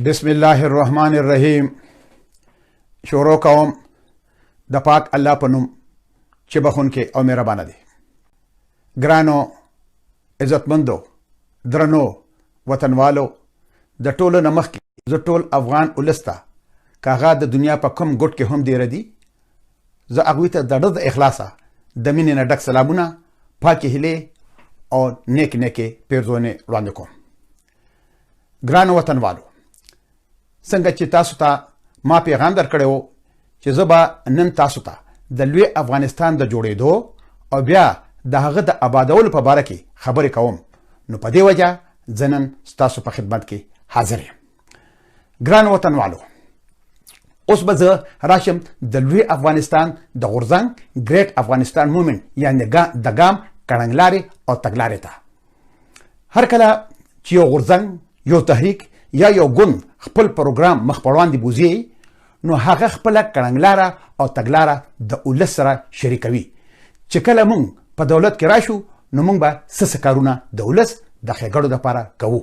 بسم الله الرحمن الرحیم. شروع کوم د پاک الله په نوم چې بخونکې او مهربانه دی. ګرانو عزتمندو درنو وطنوالو، د ټولو نه مخکې زه ټول افغان ولس ته که هغه د دنیا په کوم ګوټ کې هم دیره دي، زه هغوی ته د ډز د اخلاصه د مینې نه ډک سلامونه، پاکې هیلې او نیکې پیرزونې وړاندې کوم. ګرانو وطنوالو، څنګه چې تاسو ته ما پیغام درکړی و چې زه به نن تاسو ته د لوی افغانستان د جوړېدو او بیا د هغه د آبادولو په باره کې خبرې کوم، نو په دې وجه زه نن ستاسو په خدمت کې حاضر یم. ګران وطنوالو، اوس به زه راشم د لوی افغانستان د غورځنګ ګریټ افغانستان مومنټ یعنې د ګام کړنګلارې او تګلارې ته. هر کله چې یو غورځنګ، یو تحریک یا یو ګوند خپل پروګرام مخ په وړاندې بوځي، نو هغه خپله کړنګلاره او تګلاره د ولس سره شریکوي چې کله موږ په دولت کې راشو نو موږ به څه کارونه د ولس د ښېګړو دپاره کوو.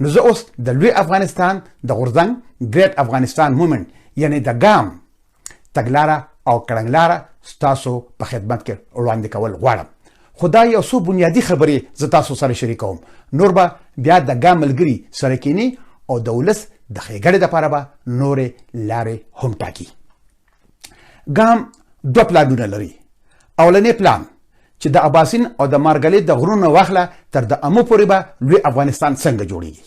نو زه اوس د لوی افغانستان د غورځنګ ګریټ افغانستان مومنټ یعنې د ګام تګلاره او کړنګلاره ستاسو په خدمت کې وړاندې کول غواړم. خو دا یو څو بنیادي خبرې زه تاسو سره شریکوم، نور به بیا د ګام ملګري سره کینی او د ولس د ښېګړې دپاره به نورې لارې هم ټاکي. ګام دوه پلانونه لري. اولنی پلان چې د اباسین او د مارګلې د غرونو واخله تر د امو پورې به لوی افغانستان څنګه جوړیږي.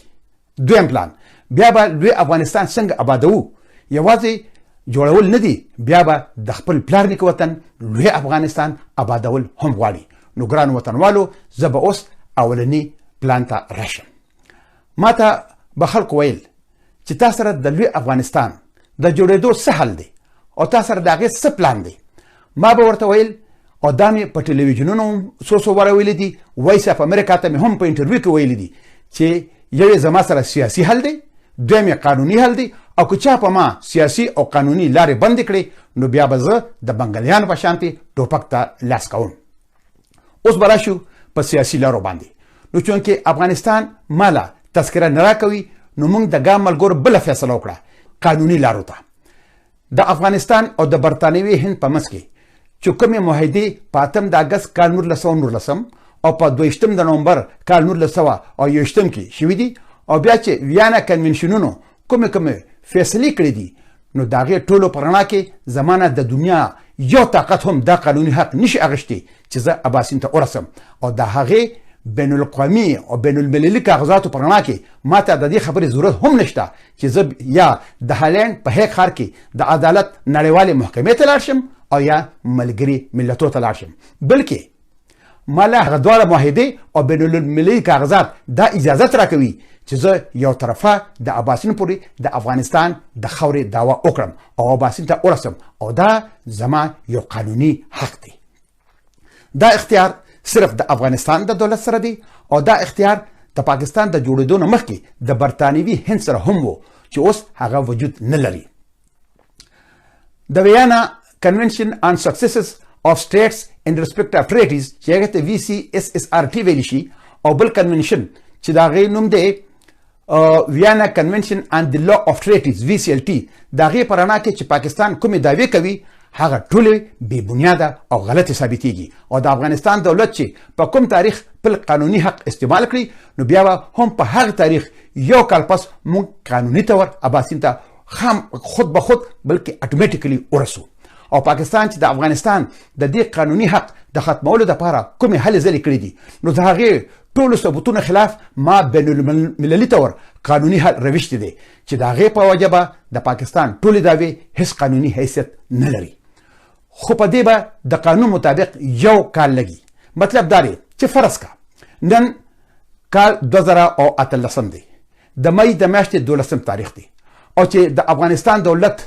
دویم پلان بیا به لوی افغانستان څنګه آبادوو. یوازې جوړول نه دي، بیا به د خپل پلار نیکه وطن لوی افغانستان آبادول هم غواړي. نو ګرانو وطنوالو، زه به اوس اولنی پلان ته راشم. ما ته به خلکو ویل چې تا سره د لوی افغانستان د جوړېدو څه حل دی او تا سره د هغې څه پلان دی. ما به ورته ویل او دا مې په ټلویزیونونو څو واره ویلي دي، وایس اف امریکا ته مې هم په انټرویو کې ویلي دي چې یو زما سره سیاسي حل دی، دویم یې قانوني حل دی، او که چا په ما سیاسي او قانوني لارې بندې کړې نو بیا به زه د بنګالیانو په شانتې ټوپک ته لاس کوم. اوس به راشو په سیاسي لارو باندې. نو چونکې افغانستان مالا تذکره نه راکوي، نو موږ د ګام ملګرو بله فیصله وکړه قانوني لارو ته. د افغانستان او د برطانوي هند په منځ کې چې کومې معاهدې په 8 د اګست کال 1919 او په 22 د نومبر کال 1921 کې شوي دي، او بیا چې ویانا کنونشنونو کومې فیصلې کړې دي، نو د هغې ټولو په رڼا کې زمانه د دنیا یو طاقت هم دا قانوني حق نشي اخیستی چې زه اباسین ته ورسم. او د هغې بین الاقوامي او بین المللي کاغذاتو په رڼا کې ما ته د دې خبرې ضرورت هم نشته چې زه یا د هالینډ په هیګ ښار کې د عدالت نړیوالې محکمې ته لاړ شم او یا ملګري ملتونو ته لاړ شم، بلکې ما له هغه دواړه معاهدې او بین المللي کاغذات دا اجازت راکوي چې زه یو طرفه د اباسین پورې د افغانستان د خاورې دعوه وکړم او اباسین ته ورسم، او دا زما یو قانوني حق دی. دا اختیار صرف د افغانستان د دولت سره دی، او دا اختیار د پاکستان د جوړېدو نه مخکې د برطانوي هند سره هم و چې اوس هغه وجود نه لري. د ویانا کنونشن آن سکسیسز of states in respect of treaties چې هغه ته VCSSRT ویلی شي، او بل کنونشن چې د هغې نوم دی ویانا کنونشن آن د لا of treaties VCLT، د هغې په رڼا کې چې پاکستان کومې دعوې کوي هغه ټولې بې بنیاده او غلطې ثابتېږي، او د افغانستان دولت چې په کوم تاریخ خپل قانوني حق استعمال کړي نو بیا به هم په هغه تاریخ یو کال پس موږ قانوني طور اباسین ته خود به خود بلکې اټومیټیکلی ورسو. او پاکستان چې د افغانستان د دې قانوني حق د ختمولو دپاره کومې هلې ځلې کړي دي، نو د هغې ټولو ثبوتونو خلاف ما بین المللي طور قانوني حل رویشتې دی چې د هغې په وجه به د پاکستان ټولې دعوې هیڅ قانوني حیثیت نه لري. خو په دې به د قانون مطابق یو کال لګي. مطلب دا دی چې فرض کا نن کال 2018 دی، د مئی د میاشتې 12 تاریخ دی، او چې د افغانستان دولت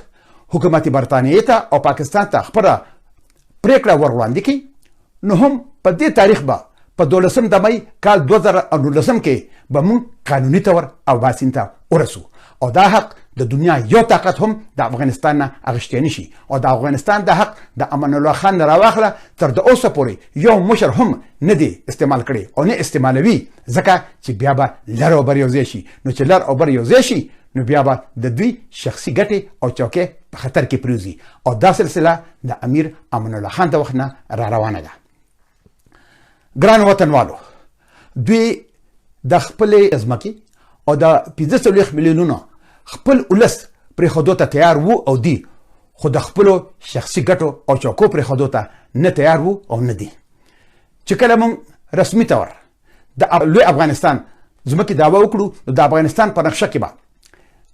حکومت برطانیې ته او پاکستان ته خپله پریکړه ور وړاندې کړي، نو هم په دې تاریخ به په 12 د مۍ کال 2019 کې به موږ قانوني تور اباسین ته ورسو او دا حق د دنیا یو طاقت هم د افغانستان نه اخیستی نشي او د افغانستان د حق د امان الله خان نه راواخله تر د اوسه پورې یو مشر هم نه دی استعمال کړي او نه استعمالوي ځکه چې بیا به لر او بر یو ځای شي نو چې لر او بر یو ځای شي نو بیا به د دوی شخصي ګټې او چوکۍ په خطر کې پریوزي او دا سلسله د امیر امان الله خان د وخت نه را روانه ده. ګران وطنوالو، دوی د خپلې ځمکې او د 45 میلیونونو خپل ولس پرېښودو ته تیار وو او دي، خو د خپلو شخصي ګټو او چوکو پرېښودو ته نه تیار وو او نه دي. چې کله موږ رسمي طور د لوی افغانستان ځمکې دعوه وکړو نو د افغانستان په نقشه کې به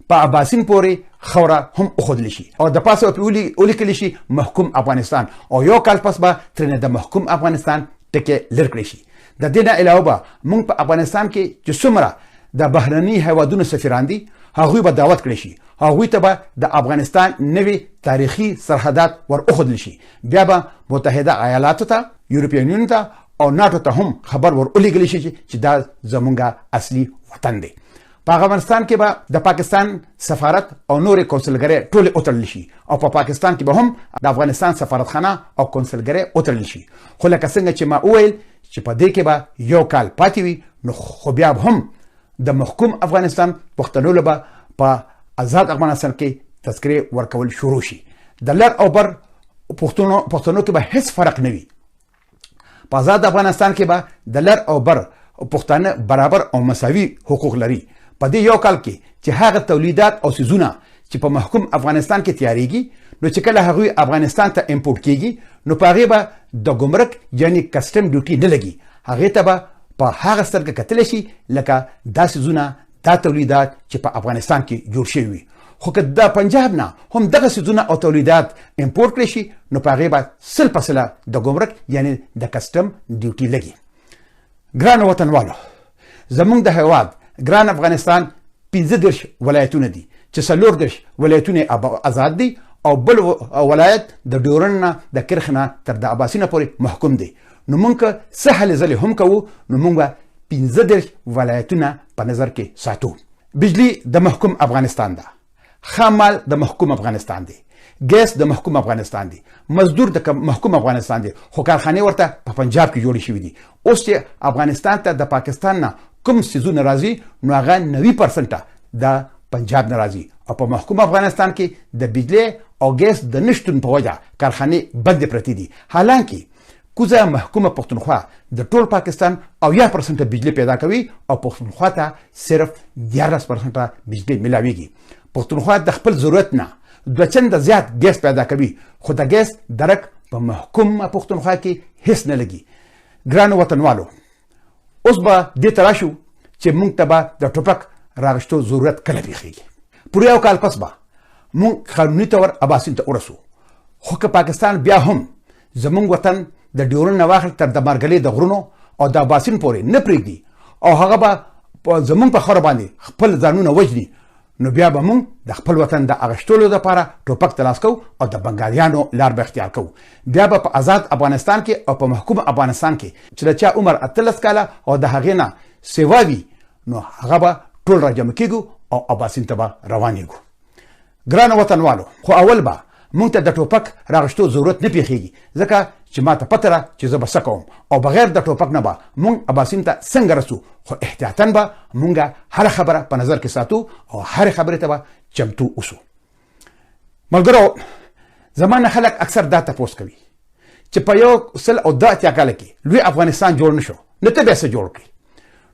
په اباسین پورې خوره هم اخودلی شي او د پاسه په ولیکلی شي محکوم افغانستان او یو کال پس به ترنه د محکوم افغانستان ټکي لر کړی شي. د دې نه علاوه به موږ په افغانستان کې چې څومره د بهرني هیوادونو سفیران دي هغوی به دعوت کړی شي، هغوی ته به د افغانستان نوي تاریخي سرحدات ور اخودل شي، بیا به متحده ایالاتو ته، یورپین یونین ته او ناټو ته هم خبر ور ولېږلی شي چې دا زمونږ اصلي وطن دی. په افغانستان کې به د پاکستان سفارت او نورې کونسلګرۍ ټولې وتړل شي او په پاکستان کې به هم د افغانستان سفارتخانه او کونسلګرۍ وتړل شي. خو لکه څنګه چې ما وویل چې په دې کې به یو کال پاتې وي نو خو بیا هم د محکوم افغانستان پښتنو له به په آزاد افغانستان کې تذکرې ورکول شروع شي. د لر او بر پښتنو کې به هیڅ فرق نه وي. په آزاد افغانستان کې به د لر او بر پښتانه برابر او مساوي حقوق لري. په دې یو کال کې چې هغه تولیدات او سیزونه چې په محکوم افغانستان کې تیاریږي نو چې کله هغوی افغانستان ته امپورټ کیږي نو په هغې به د ګمرک یعنی کسټم ډیوټي نه لګي، هغې ته به په هغه سترګه کتلی شي لکه دا سیزونه دا تولیدات چې په افغانستان کې جوړ شوي وي. خو که د پنجاب نه هم دغه سیزونه او تولیدات امپورټ کړی شي نو په هغې به 100% د ګمرک یعنی د کسټم ډیوټي لګي. ګرانو وطنوالو، زموږ د هیواد ګران افغانستان 15 ولایتونه دي چې 14 ولایتونه آزاد دي او بل ولایت د ډیورن نه د کرخ نه تر د اباسینه پورې محکوم دی. نو موږ څه هلې ځلې هم کوو نو موږ به 15 ولایتونه په نظر کې ساتو. بجلی د محکوم افغانستان ده، خام مال د محکوم افغانستان دی، ګیس د محکوم افغانستان دی، مزدور د محکوم افغانستان دی، خو کارخانې ورته په پنجاب کې جوړې شوي دي. اوس چې افغانستان ته د پاکستان نه کوم سیزونه راځي نو هغه 90% د پنجاب نه راځي او په محکوم افغانستان کې د بجلی او ګیس د نشتون په وجه کارخانې بندې پرتې دي. حالانکه کوزه محکومه پښتونخوا د ټول پاکستان او 1% بجلی پیدا کوي او پښتونخوا ته صرف 11% بجلی ملاویږي. پښتونخوا د خپل ضرورت نه 2 چنده زیات ګیس پیدا کوي خو د ګیس درک په محکومه پښتونخوا کې هیڅ نه لګي. ګرانو وطنوالو، اوس به دې ته راشو چې موږ ته به د ټوپک راغشتو ضرورت کله پیښیږي. پوره یو کال پس به موږ قانوني طور اباسین ته ورسو، خو که پاکستان بیا هم زموږ وطن د ډیورن نه واخل تر د مارګلې د غرونو او د اباسین پورې نه پرېږدي او هغه به زموږ په خوره باندې خپل ځانونه وژني نو بیا به موږ د خپل وطن د اغشتولو لپاره ټوپک ته لاس کوو او د بنګالیانو لار به اختیار کوو. بیا به په آزاد افغانستان کې او په محکوم افغانستان کې چې د چا عمر 18 کاله او د هغې نه سیوا وي نو هغه به ټول راجمع کېږو او اباسین ته به روانېږو. ګرانو وطنوالو، خو اول به موږ ته د ټوپک راغشتو ضرورت نه پیښیږي ځکه چې ما ته پته ده چې زه به څه کوم او بغیر د ټوپک نه به موږ اباسین ته څنګه رسو. خو احتیاطاً به موږ هره خبره په نظر کې ساتو او هرې خبرې ته به چمتو اوسو. ملګرو، زما نه خلک اکثر دا تپوس کوي چې په 180 کاله کې لوی افغانستان جوړ نه شو نو ته بیا څه جوړ کړې؟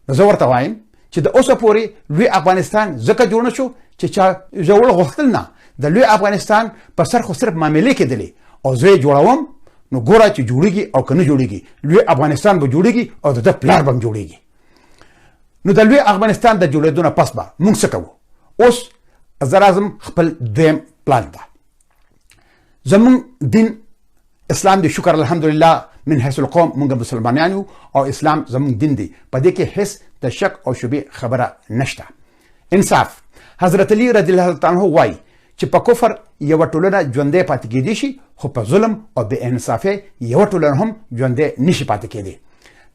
نو زه ورته وایم چې د اوسه پورې لوی افغانستان ځکه جوړ نه شو چې چا ژوول غوښتل نه د لوی افغانستان په سر خو صرف معاملې کېدلې او زه یې جوړوم نو ګوره چې جوړیږي او که نه جوړیږي لوی افغانستان به جوړیږي او د ده پلار به هم جوړیږي. نو د لوی افغانستان د جوړېدو نه پس به موږ څه کوو؟ اوس زه راځم خپل دویم پلان ته. زموږ دین اسلام دی، شکر الحمدلله من حیث القوم موږ مسلمانان یو او اسلام زموږ دین دی، په دې کې هیڅ د شک او شبهې خبره نشته. انصاف. حضرت علی رضی الله تعالی عنه وایي چې په کفر یوه ټولنه ژوندی پاتې کېدی شي خو په ظلم او بې انصافۍ یوه ټولنه هم ژوندی نشي پاتې کېدی.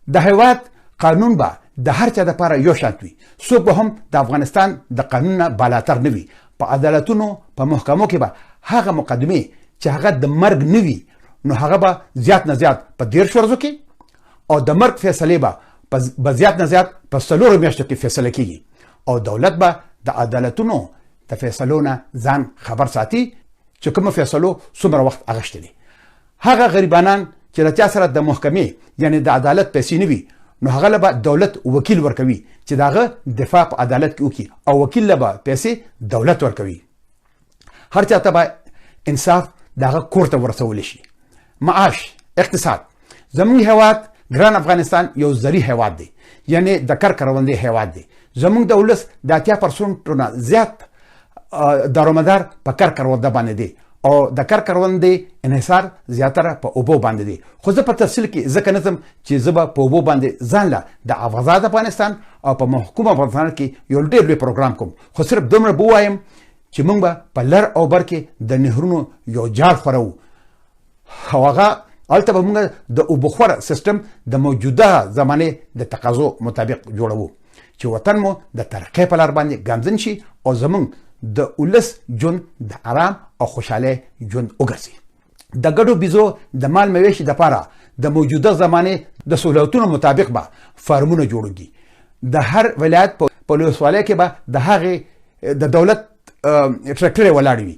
د هیواد قانون به د هر چا دپاره یو شانت وي څوک به هم د افغانستان د قانون نه بالاتر نه وي په عدالتونو په محکمو کې به هغه مقدمې چې هغه د مرګ نه وي نو هغه به زیات نه زیات په 10 ورځو کې او د مرګ فیصلې به زیات نه زیات په 4 میاشتو کې فیصله کیږي او دولت به د عدالتونو د فیصلو نه ځان خبر ساتي چې کوم فیصلو څومره وخت اغشته دي هغه غریبانان چې له چا سره د محکمې یعنی د عدالت پیسې نه وي نو هغه به دولت وکیل ورکوي چې داغه دفاع په عدالت کې وکړي او وکیل له به پیسې دولت ورکوي هر چاته به انصاف داغه کور ته ورسول شي معاش اقتصاد زموږ هیواد ګران افغانستان یو زرعي هیواد دی یعنی د کروندې هیواد دی زموږ د ولس د 80% نه زیات دارومدار په کرونده باندې دی او د کروندې انحصار زیاتره په اوبو باندې دی خو زه په تفصیل کې ځکه نظم چې زه به په اوبو باندې ځان له د آزاد افغانستان او په محکوم افغانستان کې یو ډېر لوی پروګرام کوم خو صرف دومره به ووایم چې موږ به په لر او بر کې د نهرونو یو جال خورو او هغه هلته به موږ د اوبو خور سیستم د موجوده زمانې د تقاضو مطابق جوړوو چې وطن مو د ترقۍ په لار باندې ګامزن شي او زموږ د ولس ژوند د آرام او خوشاله ژوند وګرځي د ګډو بيزو د مال مویشي دپاره د موجوده زمانې د سہولتونو مطابق به فارمونه جوړوږي د هر ولایت په ولسوالۍ کې به د هغې د دولت ټریکټرې ولاړې وي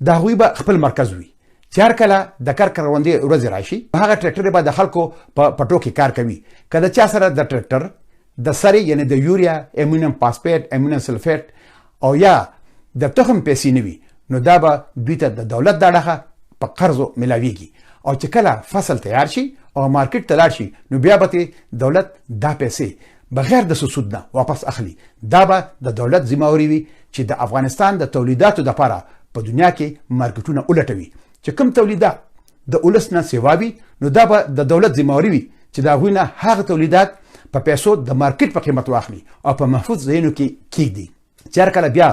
د هغوی به خپل مرکز وي چې هر کله د کروندې ورځې راشي هغه ټریکټرې به د خلکو په پټو کې کار کوي که د چا سره د ټریکټر د سرې یعنی د یوریا امونیم فاسفیټ امونیم سلفیټ او یا د تخم پیسې نه وي نو دا به دوی ته د دولت د اړخه په قرضو ملاویږي او چې کله فصل تیار شي او مارکیټ ته لاړ شي نو بیا به دولت دا پیسې بغیر د سود نه واپس اخلي دا به د دولت ذمہواری وي چې د افغانستان د تولیداتو لپاره په دنیا کې مارکیټونه ولټوي چې کوم تولیدات د ولس نه سیوا وي نو دا به د دولت ذمہواری وي چې د هغوی نه هغه تولیدات په پیسو د مارکیټ په قیمت واخلي او په محفوظ ځایونو کې کیږدي چې هر کله بیا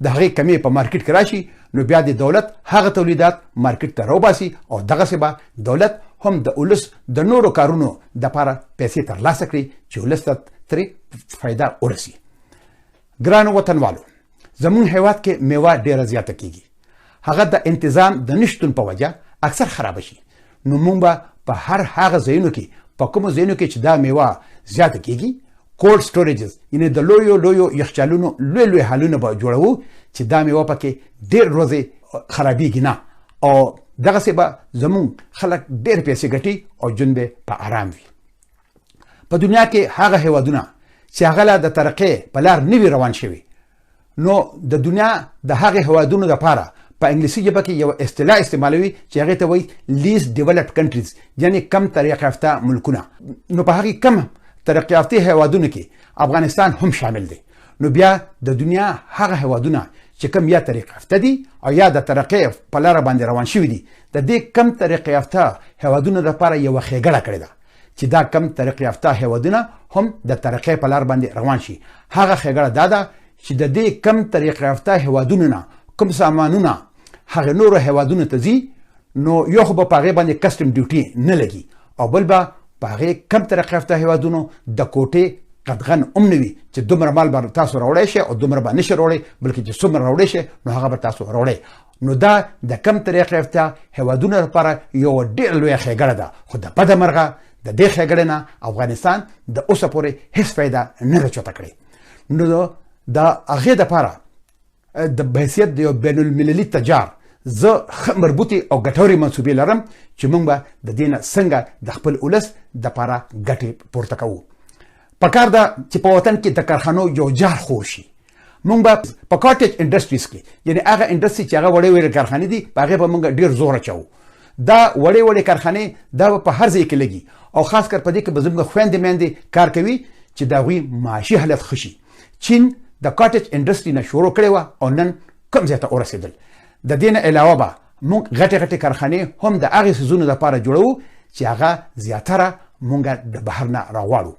د هغې کمې په مارکیټ کې راشي نو بیا د دولت هغه تولیدات مارکیټ ته راوباسي او دغسې به دولت هم د ولس د نورو کارونو دپاره پیسې ترلاسه کړي چې ولس ته ترې فایده ورسي ګرانو وطنوالو زموږ هیواد کې میوه ډېره زیاته کیږي هغه د انتظام د نشتون په وجه اکثر خرابه شي نو موږ به په هر هغه ځایونو کې په کومو ځایونو کې چې دا میوه زیاته کیږي کولډ سټوریجز یعنی د لویو یخچالونو لوی حالونه به جوړوو چې دا میوه پکې ډېر ورځې خرابېږي نه او دغسې به زموږ خلک ډېر پیسې ګټي او ژوند به په آرام وي په دنیا کې هغه هیوادونه چې هغه لا د ترقۍ په لار نه وي روان شوي نو د دنیا د هغې هیوادونو دپاره په انګلیسي ژبه کې یو اصطلاح استعمالوي چې هغې ته وایي لیست ډیولپډ کنټریز یعنی کم ترقی یافته ملکونه نو په هغې کم ترقی یافته هیوادونو کې افغانستان هم شامل دی نو بیا د دنیا هغه هیوادونه چې کم یا ترقی یافته دي او یا د ترقۍ په لاره باندې روان شوي دي د دې کم ترقی یافته هیوادونو لپاره یوه ښېګړه کړې ده چې دا کم ترقی یافته هیوادونه هم د ترقۍ په لار باندې روان شي هغه ښېګړه دا ده چې د دې کم ترقی یافته هیوادونو نه کوم سامانونه هغه نورو هیوادونو ته ځي نو یو خو به په هغې باندې کسټم ډیوټي نه لګي او بل به په هغې کم ترقی یافته هیوادونو د کوټې قدغن هم نه وي چې دومره مال به تاسو راوړی شئ او دومره به نشئ راوړی بلکې چې څومره راوړی شئ نو هغه به تاسو راوړی نو دا د کم ترقی یافته هیوادونو لپاره یوه ډېره لویه ښېګړه ده خو د بده مرغه د دې ښېګړې نه افغانستان د اوسه پورې هېڅ فایده نه ده چوته کړې نو د هغې دپاره د بحیثیت د یو بین المللي تجار زه مربوطې او ګټورې منصوبې لرم چې موږ به د دې نه څنګه د خپل ولس دپاره ګټې پورته کوو پکار ده چې په وطن کې د کارخانو یو جال خور شي موږ به په کاټیج انډسټریز کې یعنی هغه انډسټري چې هغه وړې کارخانې دي په هغې به موږ ډېر زور اچوو دا وړې کارخانې دا به په هر ځای کې لګي او خاص کر په دې کې به زموږ خویندې میندې کار کوي چې د هغوی معاشي حالت ښه شي چین د کاټیج انډسټري نه شروع کړې وه او نن کوم ځای ته ورسېدل د دې نه علاوه به موږ غټې کارخانې هم د هغې څیزونو لپاره جوړوو چې هغه زیاتره موږ د بهر نه راغواړو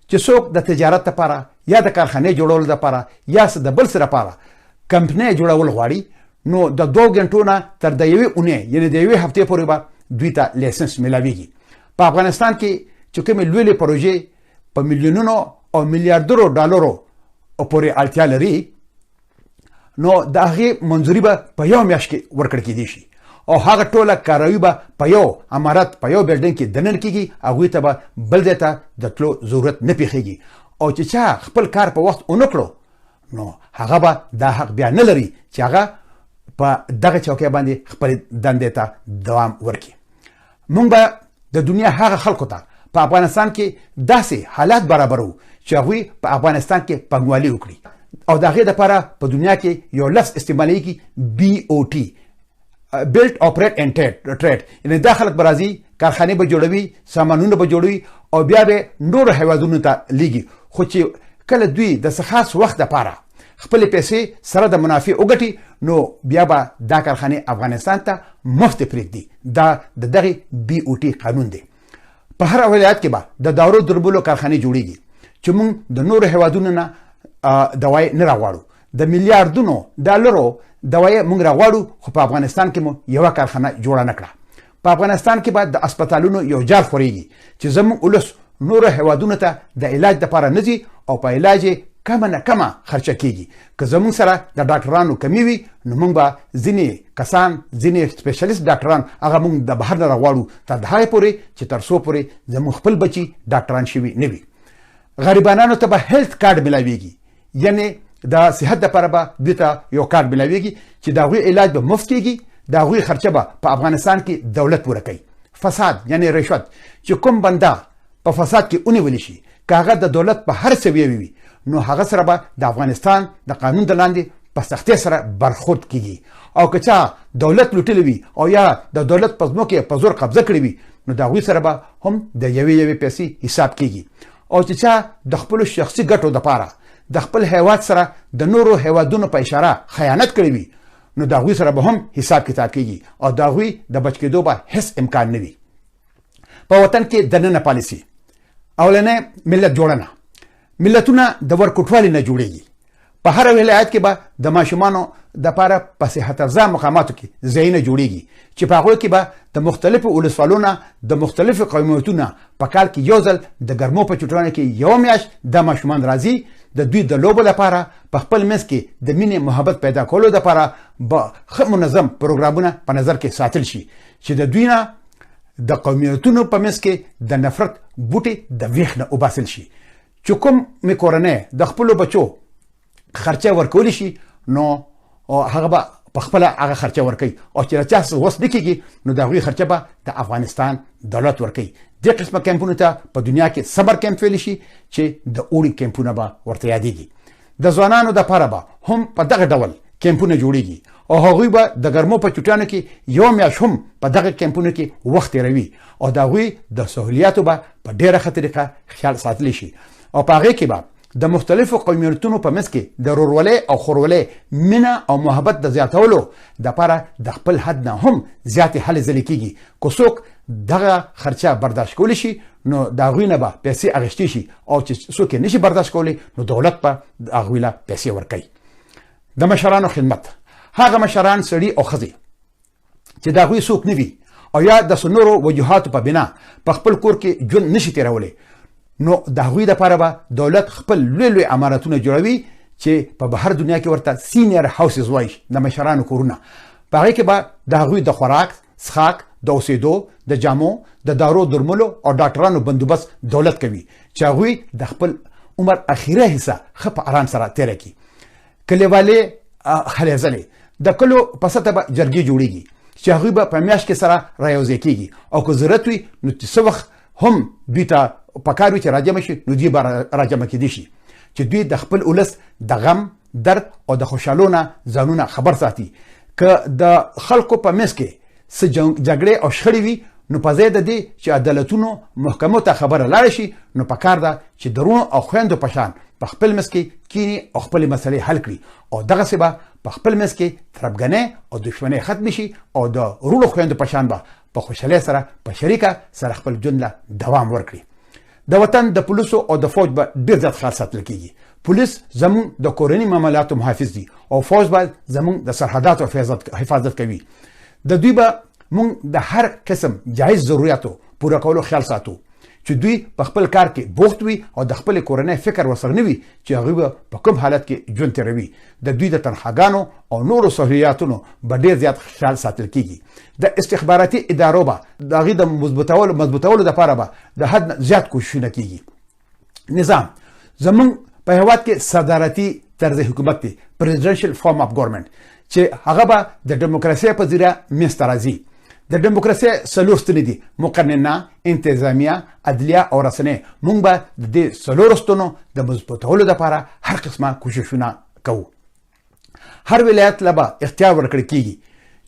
چې څوک د تجارت لپاره یا د کارخانې جوړولو لپاره یا د بل څه لپاره کمپنۍ جوړول غواړي نو د 2 غنټو نه تر د 1 اونۍ یعنې د 1 هفتې پورې به دوی ته لایسنس میلاویږي په افغانستان کې چې کومې لویې پروژې په میلیونونو او میلیارډرو ډالرو پورې اړتیا لري نو د هغې منظوري به په یو میاشت کې ورکړل کېدی شي او هغه ټوله کاروي به په یو امارت په یو بلډینګ کې دننه کېږي هغوی ته به بل ځای ته د تلو ضرورت نه پیښیږي او چې چا خپل کار په وخت ونه کړو نو هغه به دا حق بیا نه لري چې هغه په دغه چوکۍ باندې خپل دندې ته دوام ورکړي. موږ به د دنیا هغه خلکو ته په افغانستان کې داسې حالات برابرو چې هغوی په افغانستان کې پانګوالي وکړي او د هغې دپاره په دنیا کې یو لفظ استعمالیږي BOT build operate and trade یعنې دا خلک به راځي کارخانې به جوړوي سامانونه به جوړوي او بیا به نورو هیوادونو ته لیږي خو چې کله دوی د څه خاص وخت دپاره خپلې پیسې سره د منافع وګټي نو بیا به دا کارخانې افغانستان ته مفت پرېږدي. دا د دغې BOT قانون دی. په هر ولایت کې به د دارو درملو کارخانې جوړیږي چې موږ د نورو هیوادونو نه دوای نه راغواړو د میلیارډونو ډالرو دوای موږ راغواړو خو په افغانستان کې مو یوه کارخانه جوړه نه کړه. په افغانستان کې به د اسپتالونو یو جال خورېږي چې زموږ ولس نورو هیوادونو ته د علاج دپاره نه ځي او په علاج یې کمه نه کمه خرچه کېږي. که زموږ سره د ډاکټرانو کمی وي نو موږ به ځینې کسان ځینې سپیشلیست ډاکټران هغه موږ د بهر نه راغواړو تر د هغې پورې چې تر څو پورې زموږ خپل بچي ډاکټران شوي نه وي. غریبانانو ته به هیلث کارډ ملاویږي یعنې د صحت دپاره به دوی ته یو کارډ ملاویږي چې د هغوی علاج به مفت کېږي د هغوی خرچه به په افغانستان کې دولت پوره کوي. فساد یعنې رشوت چې کوم بنده په فساد کې ونیولی شي که هغه د دولت په هر سویه وي نو هغه سره به د افغانستان د قانون د لاندې په سختۍ سره برخورد کېږي او که چا دولت لوټلی وي او یا د دولت په ځمکو په زور قبضه کړې وي نو د هغوی سره به هم د یوې پیسې حساب کېږي او چې چا د خپلو شخصي ګټو دپاره د خپل هیواد سره د نورو هیوادونو په اشاره خیانت کړی وي نو د هغوی سره به هم حساب کتاب کېږي او د هغوی د بچ کېدو به هیڅ امکان نه وي. په وطن کې دننه پالیسي اولنې ملت جوړنه ملتونه د ورکوټوالي نه جوړیږي. په هر ولایت کې به د ماشومانو دپاره په صحت افزا مقاماتو کې ځایونه جوړیږي چې په هغوی کې به د مختلفو ولسوالونو د مختلفو قومیتونو په کال کې یو ځل د ګرمو په چوټیانو کې یو میاشت د ماشومان راځي د دوی د لوبو لپاره په خپل منځ کې د مینې محبت پیدا کولو دپاره به ښه منظم پروګرامونه په نظر کې ساتل شي چې د دوی نه د قومیتونو په منځ کې د نفرت بوټي د ویښ نه وباسل شي. چې کوم مې کورنۍ د خپلو بچو خرچه ورکولی شي نو هغه به په خپله هغه خرچه ورکوي او چې له چا څه وس نه کېږي نو د هغوی خرچه به د افغانستان دولت ورکوي. دې قسمه کیمپونو ته په دنیا کې سمر کیمپ ویلی شي چې د اوړي کیمپونه به ورته یادېږي. د ځوانانو دپاره به هم په دغه ډول کیمپونه جوړیږي او هغوی به د ګرمو په چوټیانو کې یو میاشت هم په دغه کیمپونو کې وخت تېروي او د هغوی د سهولیاتو به په ډېره ښه طریقه خیال ساتلی شي او په هغې کې به د مختلفو قومیتونو په منځ کې د ورورولۍ او خورولۍ مینه او محبت د زیاتولو دپاره د خپل حد نه هم زیاتې هلې ځلې کېږي. که څوک دغه خرچه برداشت کولی شي نو د هغوی نه به پیسې اخیستې شي او چې څوک یې نشي برداشت کولی نو دولت به د هغوی له پیسې ورکوي. د مشرانو خدمت هغه مشران سړي او ښځې چې د هغوی څوک نه وي او یا د نورو وجوهاتو په بنا په خپل کور کې ژوند نشي تېرولی نو د هغوی دپاره به دولت خپل لوی لوی عمارتونه جوړوي چې په بهر دنیا کې ورته سینیر هاوسز وایي د مشرانو کورونه. په هغې کې به د هغوی د خوراک څښاک د اوسېدو د جامو د دارو درملو او ډاکټرانو بندوبست دولت کوي چې هغوی د خپل عمر اخیره حصه ښه په ارام سره تېره کړي. کلیوالې هلې ځلې د کلو په سطحه به جرګې جوړیږي چې هغوی به په میاشت کې سره رایوځای کېږي او که ضرورت وي نو څه وخت هم دوی ته پکار وي چې راجمع شي نو دوی به راجمع کېدی شي چې دوی د خپل ولس د غم درد او د خوشحالو نه ځانونه خبر ساتي. که د خلکو په منځ کې څه جګړې او شخړې وي نو په ځای د دې چې عدالتونو محکمو ته خبره لاړه شي نو پکار ده چې درونو او خویندو په شان په خپل منځ کې کینې او خپلې مسلې حل کړي او دغسې به په خپل منځ کې تربګنۍ او دښمنۍ ختمې شي او د وروڼو خویندو په شان به په خوشحالۍ سره په شریکه سره خپل ژوند له دوام ورکړي. د وطن د پولیسو او د فوج به ډېر زیات خیال ساتل کېږي. پولیس زموږ د کورني معاملاتو محافظ دي او فوج به زموږ د سرحداتو حفاظت کوي. د دوی به موږ د هر قسم جایز ضرورتو پوره کولو خیال ساتو چې دوی په خپل کار کې بوخت وي او د خپل کورنۍ فکر ورسره نه وي چې هغوی په کوم حالت کې ژوند تیروي. د دوی د تنخواګانو او نورو سهولیاتونو به ډېر زیات خیال ساتل کیږي. د استخباراتي ادارو به د هغې د مضبوطولو دپاره به د حد نه زیات کوششونه کیږي. نظام زمونږ په هېواد کې صدارتي طرز حکومت دی، پریزیدنشل فارم اف ګورنمنټ، چې هغه به د ډیموکراسۍ په ذریعه منځته راځي. د ډیموکراسۍ څلور ستنې دي: مقننه، انتظامیه، عدلیه او رسنۍ. موږ به د دې څلورو ستنو د مضبوطولو دپاره هر قسمه کوششونه کوو. هر ولایت له به اختیار ورکړل کیږي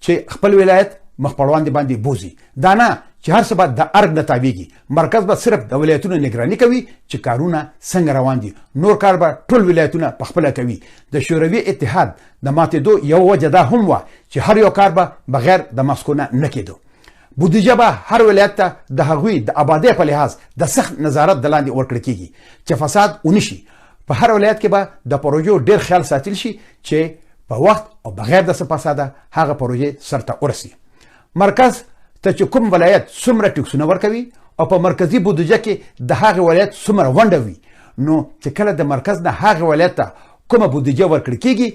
چې خپل ولایت مخ په وړاندې باندې بوزي. دا نه چې هر څه به د ارګ نه تابعیږي. مرکز به صرف د ولایتونو نگراني کوي چې کارونه څنګه روان دي، نور کار به ټول ولایتونه په خپله کوي. د شوروي اتحاد د ماتېدو یو وجه دا هم وه چې هر یو کار به بغیر د ماسکو نه کېدو. بودیجه به هر ولایت ته د هغوی د آبادۍ په لحاظ د سخت نظارت د لاندې ورکړل کیږي چې فساد ونه شي. په هر ولایت کې به د پروژو ډېر خیال ساتل شي چې په وخت او بغیر د څه فساده هغه پروژې سرته ورسي. مرکز ته چې کوم ولایت څومره ټکسونه ورکوي او په مرکزي بودیجه کې د هغه ولایت څومره ونډه وي، نو چې کله د مرکز نه هغه ولایت ته کومه بودیجه ورکړل کیږي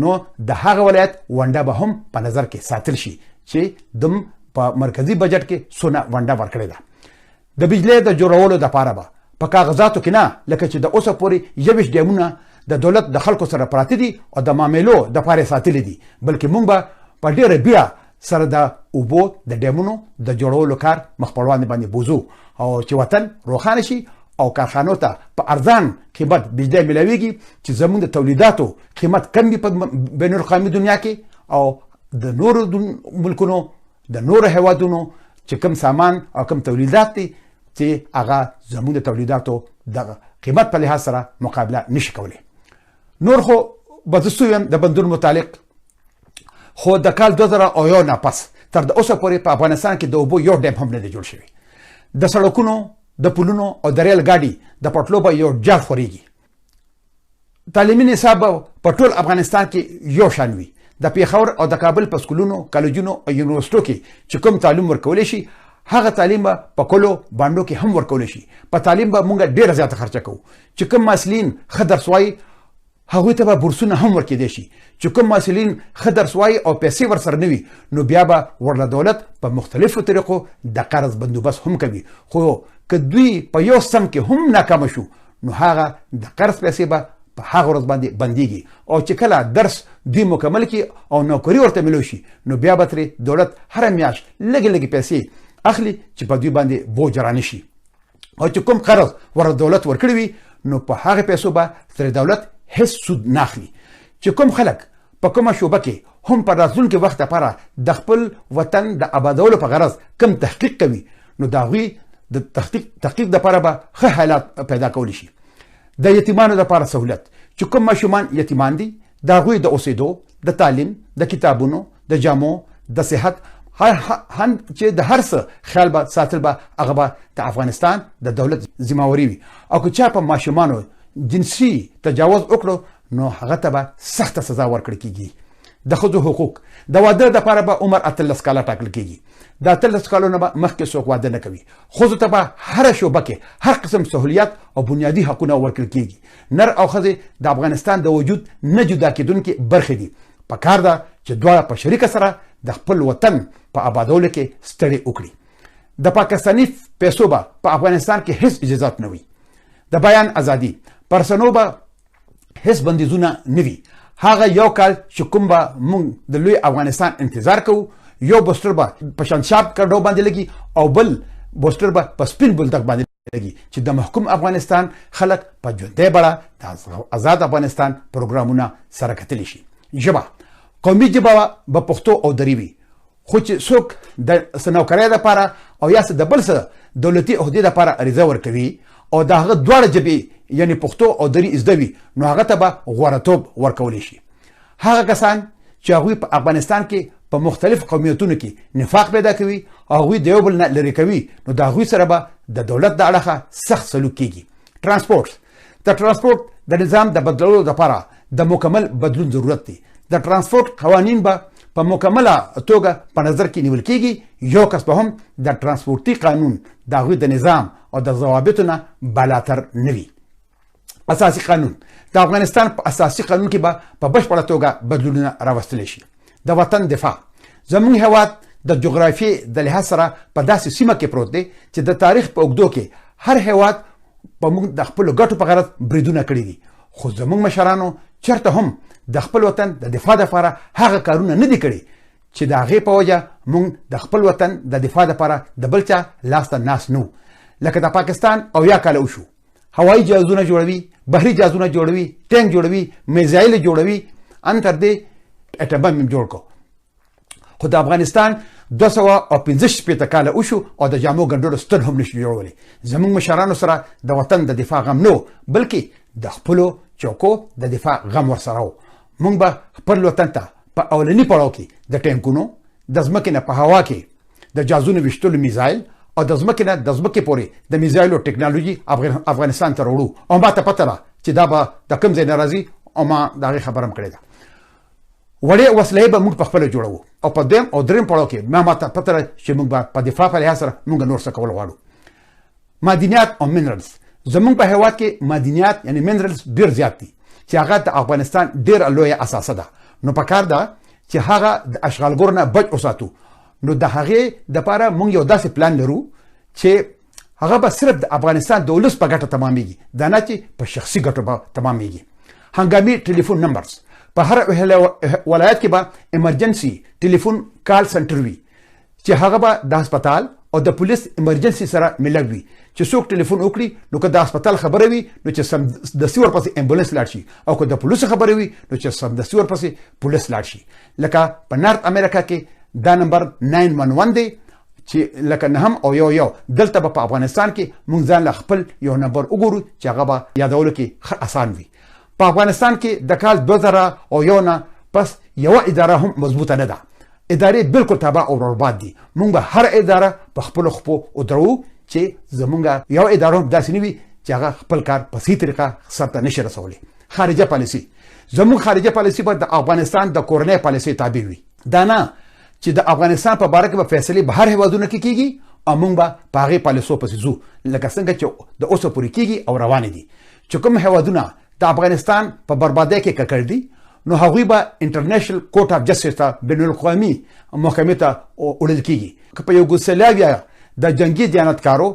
نو د هغه ولایت ونډه به هم په نظر کې ساتل شي چې دم په مرکزي بجټ کې څونه ونډه ورکړې ده. د بجلی د جوړولو دپاره به په کاغذاتو کې نه، لکه چې د اوسه پورې 21 ډیمونه د دولت د خلکو سره پراته دي او د معاملو دپاره ساتلي دي، بلکې موږ به په ډېره بیړه سره د اوبو د ډیمونو د جوړولو کار مخ په وړاندې باندې بوزو او چې وطن روښانه شي او کارخانو ته په ارزان قیمت بجلی ملاویږي، چې زموږ د تولیداتو قیمت کم وي په بین الاقوامي دنیا کې او د نورو ملکونو د نورو هیوادونو چې کم سامان او کم تولیدات دي چې هغه زموږ د تولیداتو د قیمت په لحاظ سره مقابله نشي کولی. نور خو به زه سویم د بندونو متعلق، خو د کال 2001 نه پس تر د اوسه پورې په افغانستان کې د اوبو یو ډیم هم نه دی جوړ شوی. د سړکونو، د پلونو او د ریل ګاډي د پټلو به یو جال خورېږي. تعلیمي نصاب په ټول افغانستان کې یو شان وي. د پیښور او د کابل په سکولونو، کالجونو او یونیورسټو کې چې کوم تعلیم ورکولی شي، هغه تعلیم به په کلو بانډو کې هم ورکولی شي. په تعلیم به موږ ډېره زیاته خرچه کوو. چې کوم محصلین ښه درس وایي هغوی ته به بورسونه هم ورکېدی شي. چې کوم محصلین ښه درس وایي او پیسې ورسره نه وي، نو بیا به ورله دولت په مختلفو طریقو د قرض بندوبست هم کوي. خو که دوی په یو سم کې هم ناکامه شو، نو هغه د قرض پیسې به په هغه ورځ باندې بندیږي او چې کله درس دوی مکمل کړي او نوکري ورته ملو شي، نو بیا به ترې دولت هره میاشت لږې لږې پیسې اخلي چې په دوی باندې بوج را نشي. او چې کوم قرض ورته دولت ورکړی وي، نو په هغه پیسو به ترې دولت هیڅ سود نه اخلي. چې کوم خلک په کومه شعبه کې هم په راتلونکي وخت لپاره د خپل وطن د آبادولو په غرض کم تحقیق کوي، نو د هغوی د تحقیق دپاره به ښه حالات پیدا کولی شي. د یتیمانو لپاره سهولت، چې کوم ماشومان یتیمان دي د هغوی د اوسېدو، د تعلیم، د کتابونو، د جامو، د صحت، چې د هر څه خیال به ساتل به هغه به د افغانستان د دولت ذمهواري وي. او که چا په ماشومانو جنسي تجاوز وکړو، نو هغه ته به سخته سزا ورکړل کیږي. د ښځو حقوق، د واده دپاره به عمر 18 کاله ټاکل کیږي. د 18 کالو نه به مخکې څوک واده نه کوي. ښځو ته به هره شعبه کې هر قسم سهولیات او بنیادي حقونه ورکړل کیږي. نر او ښځې د افغانستان د وجود نه جدا کېدونکې برخې دي. پکار ده چې دواړه په شریکه سره د خپل وطن په آبادولو کې ستړي وکړي. د پاکستاني پیسو به په افغانستان کې هیڅ اجازات نه وي. د بیان ازادي، پرسنو به هیڅ بندیزونه نه وي. هغه یو کال چې کوم به موږ د لوی افغانستان انتظار کوو، یو بوستر به په شنشاب کډو باندې لګي او بل بوستر به په سپین بولدک باندې لګي چې د محکوم افغانستان خلک په ژوندۍ بڼه د آزاد افغانستان پروګرامونه سره کتلی شي. ژبه، قومي ژبه به پښتو او دري وي. خو چې څوک د څه نوکرۍ دپاره او یا څه د بل څه دولتي عهدې دپاره عریضه ورکوي او د هغه دواړه ژبې یعنې پښتو او دري زده وي، نو هغه ته به غوړهتوب ورکولی شي. هغه کسان چې هغوی په افغانستان کې په مختلف قومیتونو کې نفاق پیدا کوي او هغوی د یو بل نه لرې کوي، نو د هغوی سره به د دولت د اړخه سخت سلوک کیږي. ترانسپورټ، د ترانسپورټ د نظام د بدلولو لپاره د مکمل بدلون ضرورت دی. د ترانسپورټ قوانین به په مکمله توګه په نظر کې نیول کیږي. یو کس به هم د ترانسپورتي قانون د هغوی د نظام او د ضوابطو نه بالاتر نه وي. اساسي قانون د افغانستان په اساسي قانون کې به په بشپړه توګه بدلونونه راوستلی شي. د وطن دفاع زموږ هېواد د جغرافیې د لحاظ سره په داسې سیمه کې پروت دی چې د تاریخ په اوږدو کې هر هېواد په موږ د خپلو ګټو په غرض بریدونه کړي دي، خو زموږ مشرانو چېرته هم د خپل وطن د دفاع دپاره هغه کارونه نه دي کړي چې د هغې په وجه موږ د خپل وطن د دفاع دپاره د بل چا لاس ته ناست نه. لکه د پاکستان اویا کاله وشو، هوایي جهازونه جوړوي، بحري جهازونه جوړوي، ټینک جوړوي، میزایل جوړوي، ان تر دې اټم بم جوړ کو. خو د افغانستان 215 کاله وشو او د جامو ګنډلو ستن هم نشي جوړولی. زموږ مشرانو سره د وطن د دفاع غم نه بلکې د خپلو چوکو د دفاع غم ورسره و. موږ به خپل وطن ته په اولني پړاو کې د ټینکونو، د ځمکې نه په هوا کې د جهازونو ویشتلو میزایل او د ځمکې نه د ځمکې پورې د میزایلو ټکنالوژي افغانستان ته راوړو. او ما ته پته ده چې دا به د کوم ځای نه راځي او ما د هغې خبره هم کړې ده. وړې وسلې به موږ په خپله جوړوو او په دویم او دریم پړاو کې ما ته پته ده چې موږ به په دفاع په لحاظ سره موږ نور څه کول غواړو. معدنیات او منرلز زموږ په هېواد کې معدنیات یعنی منرلز ډېر زیات دي چې هغه د افغانستان ډېره لویه اساسه ده. نو پکار ده چې هغه د اشغالګرو نه بچ وساتو. نو د هغې دپاره موږ یو داسې پلان لرو چې هغه به صرف د افغانستان د ولس په ګټه تمامیږي، دا نه چې په شخصي ګټو به تمامیږي. هنګامي ټلیفون نمبرز په هر ولایت کې به ایمرجنسي ټلیفون کال سنټر وي چې هغه به د هسپتال او د پولیس ایمرجنسي سره ملګ وي چې څوک ټلیفون وکړي نو که د هسپتال خبره وي نو چې سمدستي ورپسې امبولانس لاړ شي، او که د پولیسو خبره وي نو چې سمدستي ورپسې پولیس لاړ شي. لکه په نارت امریکا کې دا نمبر 911 دی چې لکه نهم او یو دلته به په افغانستان کې موږ ځان له خپل یو نمبر وګورو چې هغه به یادولو کې ښه اسان وي. په افغانستان کې د کال 2001 نه پس یوه اداره هم مضبوطه نه ده. ادارې بالکل تابع او برباد دي. موږ به هر اداره په خپلو خپو ودرو چې زمونږ یو اداره هم داسې نه وي چې هغه خپل کار په صحیح طریقه سرته نشي رسولی. خارجه پالیسي زموږ خارجه پالیسي به د افغانستان د کورنۍ پالیسۍ تابع وي. دا نه چې د افغانستان په باره کې به فیصلې به هر هېوادونو کې کیږي او موږ به په هغې پالیسو پسې ځو لکه څنګه چې د اوسه پورې کیږي او روانې دي. چې کوم هېوادونه د افغانستان په بربادۍ کې ککړ دي نو هغوی به انټرنیشنل کورټ اف جسټس ته بین الاقوامي محکمې ته وړل کیږي. که په یوګوسلاویا د جنگي دیانتکارو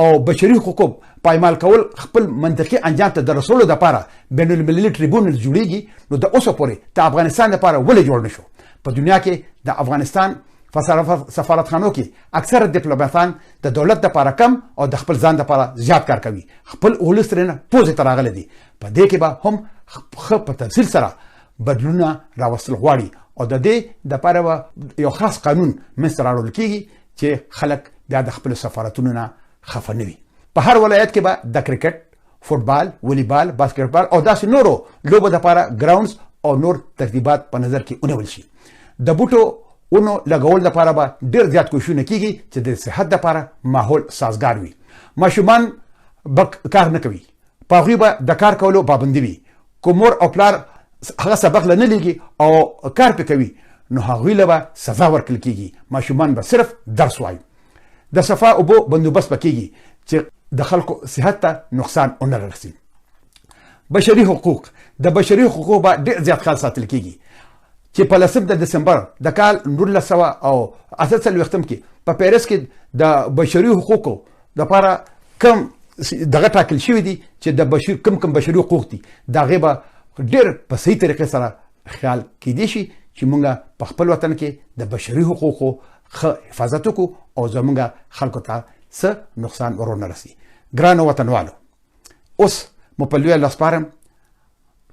او بشري حقوقو پایمال کول خپل منطقي انجام ته د رسولو دپاره بین المللي ټریبونل جوړیږي نو د اوسه پورې د افغانستان لپاره ولې جوړ نشو؟ په دنیا کې د افغانستان سفارتخانو کې اکثره ډیپلوماتان د دولت دپاره کم او د خپل ځان دپاره زیات کار کوي. خپل ولس ترېنه پوزې ته راغلی دي. په دې کې به هم ښه په تفصیل سره بدلونونه راوستل غواړي او د دې دپاره به یو خاص قانون منځته راوړل کیږي چې خلک بیا د خپلو سفارتونو نه خفه نه وي. په هر ولایت کې به د کرکټ، فوټبال، ولیبال، باسکټبال او داسې نورو لوبو دپاره ګراونډز او نور ترتیبات په نظر کې ونیول شي. د بوټو ونو لګول دپاره به ډېر زیات کوششونه کیږي چې د صحت دپاره ماحول سازګار وي. ماشومان به کار نه کوي، په هغوی به د کار کولو پابندي وي. که مور او پلار هغه سبق له نه لیږي او کار پې کوي نو هغوی له به سزا ورکړل کیږي. ماشومان به صرف درس وایي. د صفا اوبو بندوبست به کیږي چې د خلکو صحت ته نقصان ونه رسي. بشري حقوق د بشري حقوقو به ډېر زیات خیال ساتل کیږي چې په 10 د دسمبر د کال 1948 کې په پیرس کې د بشري حقوقو دپاره کم دغه ټاکل شوي دي چې د کم بشري حقوق دي د هغې به ډېر په صحیح طریقې سره خیال کیدی شي چې موږ په خپل وطن کې د بشري حقوقو ښه حفاظت وکړو او زموږ خلکو ته څه نقصان ورونه رسي. ګرانو وطنوالو، اوس مو په لویه لاس سپارم.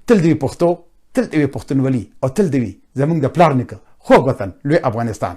تل دې وي پښتو، تل دې وي پښتونولي او تل دې وي زموږ د پلار نیکه خوږ وطن لوی افغانستان.